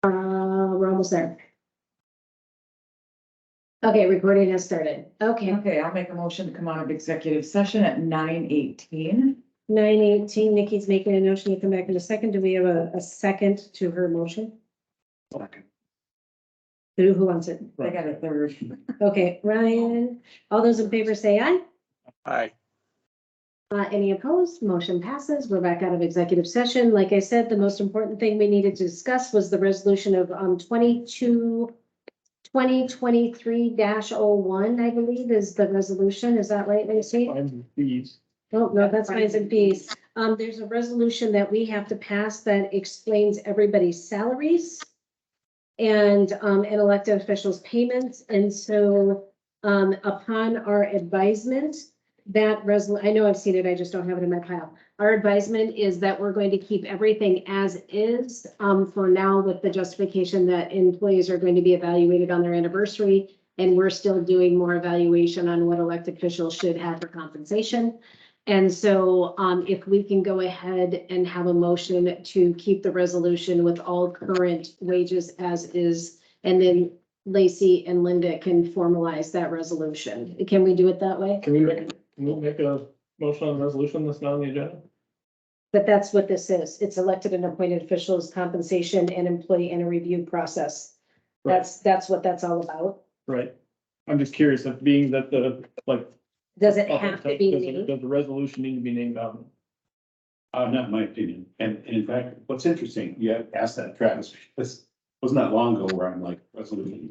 We're almost there. Okay, recording has started. Okay, Okay, I'll make a motion to come out of executive session at 9:18. 9:18, Nikki's making a motion to come back in a second. Do we have a second to her motion? Second. Who wants it? I got a third. Okay, Ryan, all those in favor say aye. Aye. Any opposed? Motion passes. We're back out of executive session. Like I said, the most important thing we needed to discuss was the resolution of 2023-01, I believe is the resolution. Is that right, Lacey? Fines and fees. Oh, no, that's fines and fees. There's a resolution that we have to pass that explains everybody's salaries and elected officials' payments. And so, upon our advisement, I know I've seen it, I just don't have it in my pile. Our advisement is that we're going to keep everything as is, for now, with the justification that employees are going to be evaluated on their anniversary. And we're still doing more evaluation on what elected officials should have for compensation. And so, if we can go ahead and have a motion to keep the resolution with all current wages as is, and then Lacey and Linda can formalize that resolution. Can we do it that way? Can we make a motion on the resolution that's not on the agenda? But that's what this is. It's elected and appointed officials, compensation and employee and a review process. That's what that's all about. Right. I'm just curious if being that Does it have to be named? Does the resolution need to be named on? Not in my opinion. And in fact, what's interesting, you asked that, Travis, this wasn't that long ago where I'm like, resolution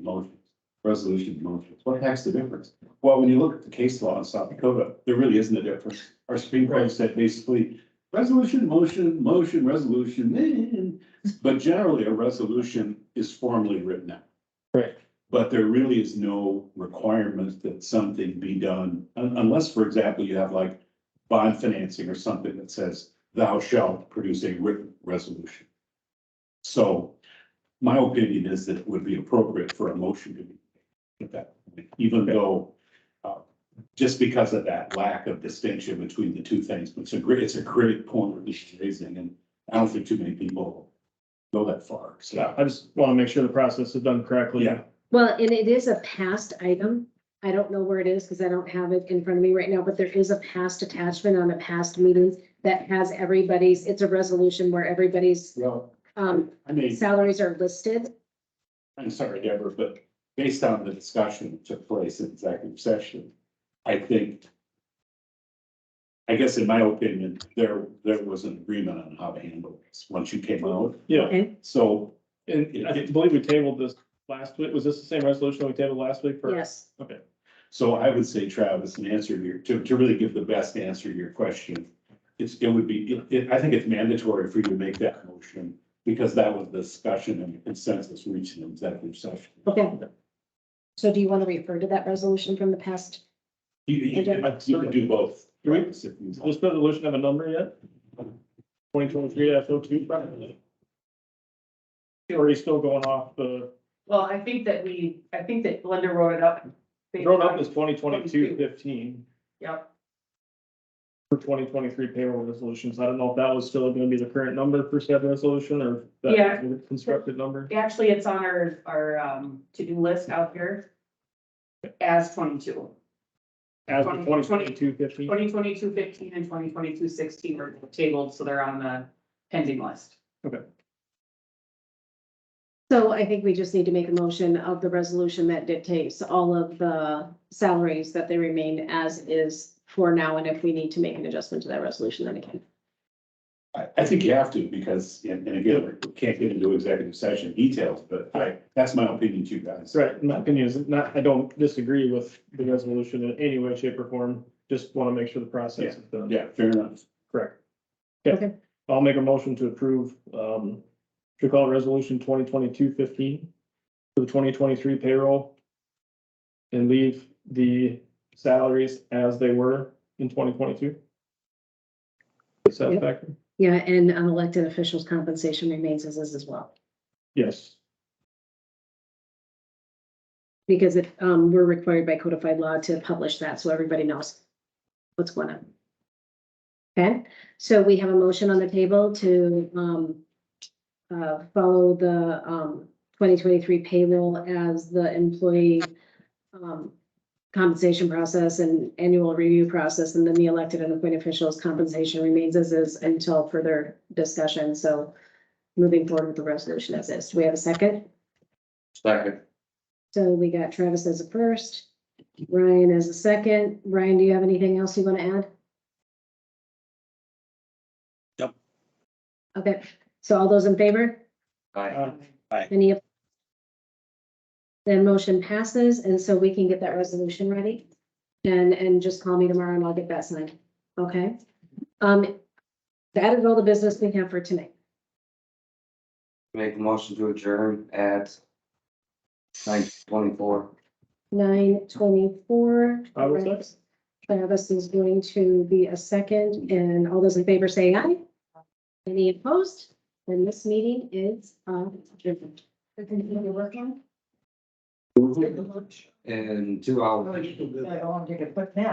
motions. What the heck's the difference? Well, when you look at the case law in South Dakota, there really isn't a difference. Our Supreme Court said basically, resolution, motion, resolution, but generally a resolution is formally written out. Right. But there really is no requirement that something be done, unless, for example, you have like bond financing or something that says thou shalt produce a written resolution. So my opinion is that it would be appropriate for a motion to be at that point, even though just because of that lack of distinction between the two things, but it's a great point that she's raising, and I don't think too many people go that far. Yeah, So, I just want to make sure the process is done correctly. Yeah. Well, and it is a past item. I don't know where it is because I don't have it in front of me right now, but there is a past attachment on a past meeting that has everybody's, it's a resolution where everybody's well, I mean, salaries are listed. I'm sorry, Deborah, but based on the discussion that took place in executive session, I guess in my opinion, there was an agreement on how to handle this once you came out. Yeah, Okay, So, and I believe we tabled this last week. Was this the same resolution we tabled last week? for? yes. Okay. so I would say, Travis, an answer to really give the best answer to your question, I think it's mandatory for you to make that motion because that was the discussion and consensus reached in executive session. Okay. So do you want to refer to that resolution from the past? You can do both. Do we- Travis, if you Does want. this resolution have a number yet? 2023-02, probably. Or are you still going off the, Well, I think that Linda wrote it up. wrote up as 2022-15 Yep, for 2023 payroll resolutions. I don't know if that was still gonna be the current number for said resolution or if that Yeah. was a constructed number. actually, it's on our to-do list out here as 22. As the 2022-15. 2022-15 and 2022-16 are tabled, so they're on the pending list. So I think we just need to make a motion of the resolution that dictates all of the salaries that they remain as is for now. And if we need to make an adjustment to that resolution, then again. I think you have to because, and again, we can't get into executive session details, but that's my opinion to you guys. Right, in my opinion is not, I don't disagree with the resolution in any way, shape or form. Just want to make sure the process is done. Yeah, fair enough. Correct. Okay. I'll make a motion to approve, to call it resolution 2022-15 for the 2023 payroll. And leave the salaries as they were in 2022. Satisfactory? Yeah, and elected officials' compensation remains as is as well. Yes. Because we're required by codified law to publish that, so everybody knows what's going on. Okay, so we have a motion on the table to follow the, 2023 payroll as the employee, compensation process and annual review process, and then the elected and appointed officials' compensation remains as is until further discussion. So moving forward with the resolution as is. Do we have a second? Second. So we got Travis as a first, Ryan as a second. Ryan, do you have anything else you want to add? Nope. Okay, so all those in favor? Aye. Any? Then motion passes, and so we can get that resolution ready. And just call me tomorrow and I'll get that signed. Okay? That is all the business we have for tonight. Make a motion to adjourn at 9:24. 9:24. I will second. Travis is going to be a second, and all those in favor say aye. Any opposed? Then this meeting is adjourned. In 2 hours. I don't want to take a quick nap.